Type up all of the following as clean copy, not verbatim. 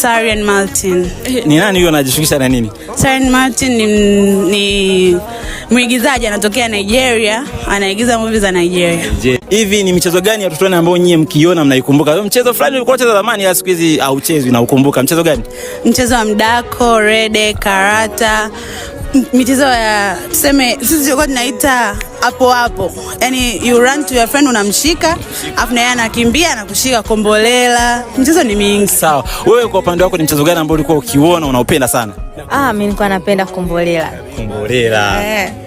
Sarian Martin. Ni nani huyo, anajishughulisha na nini? Sarian Martin ni mwigizaji, anatokea Nigeria, anaigiza movie za Nigeria. Hivi ni michezo gani ya utotoni ambao nyie mkiona mnaikumbuka? Mchezo fulani ulikuwa unacheza zamani ya siku hizi au chezi na ukumbuka mchezo gani? Mchezo wa mdako, rede, karata, michezo ya tuseme sisi tulikuwa tunaita hapo hapo. Yaani you run to your friend, unamshika, afu naye anakimbia na kushika, kombolela. Michezo ni mingi. Sawa. Wewe kwa upande wako ni mchezo gani ambao ulikuwa ukiona unaupenda sana? Mimi nilikuwa napenda kombolela. Kombolela.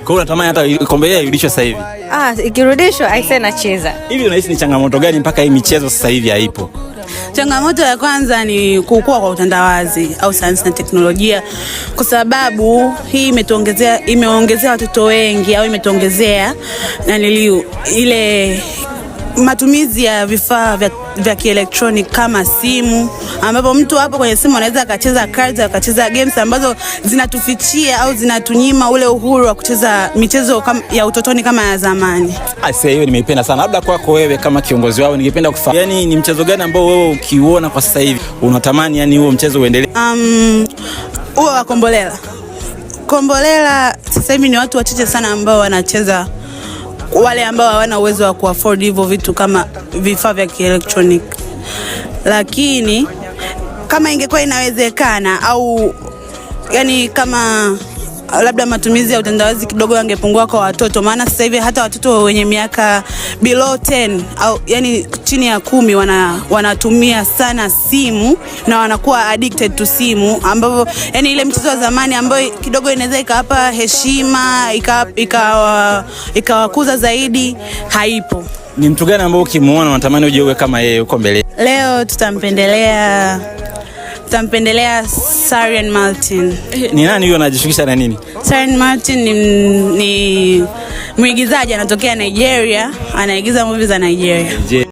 Kwa hiyo unatamani hata kombolela irudishwe sasa hivi? Ikirudishwa aisee nacheza. Hivi unahisi ni changamoto gani mpaka hii michezo sasa hivi haipo? Changamoto ya kwanza ni kukua kwa utandawazi au sayansi na teknolojia, kwa sababu hii imeongezea watoto wengi au imetuongezea ile matumizi ya vifaa vya kielektronic kama simu, ambapo mtu hapo kwenye simu anaweza akacheza cards, akacheza games ambazo zinatufichia au zinatunyima ule uhuru wa kucheza michezo ya utotoni kama ya zamani. Hiyo nimeipenda sana. Labda kwako wewe kama kiongozi wao, ningependa kufahamu yani ni mchezo gani ambao wewe ukiuona kwa sasa hivi unatamani yani huo mchezo uendelee? Huo wa kombolela. Kombolela sasa hivi ni watu wachache sana ambao wanacheza, wale ambao hawana uwezo wa kuafford hivyo vitu kama vifaa vya kielektronic. Lakini kama ingekuwa inawezekana, au yani kama labda matumizi ya utandawazi kidogo yangepungua kwa watoto, maana sasa hivi hata watoto wenye miaka below 10 au yani chini ya 10 wanatumia sana simu na wanakuwa addicted to simu, ambapo yani ile mchezo wa zamani ambayo kidogo inaweza ikawapa heshima ikawakuza zaidi haipo. Ni mtu gani ambao ukimuona unatamani uje uwe kama yeye uko mbele? Leo tutampendelea Sarian Martin. Ni nani huyo, anajishughulisha na nini? Sarian Martin ni mwigizaji, anatokea Nigeria, anaigiza movie za Nigeria.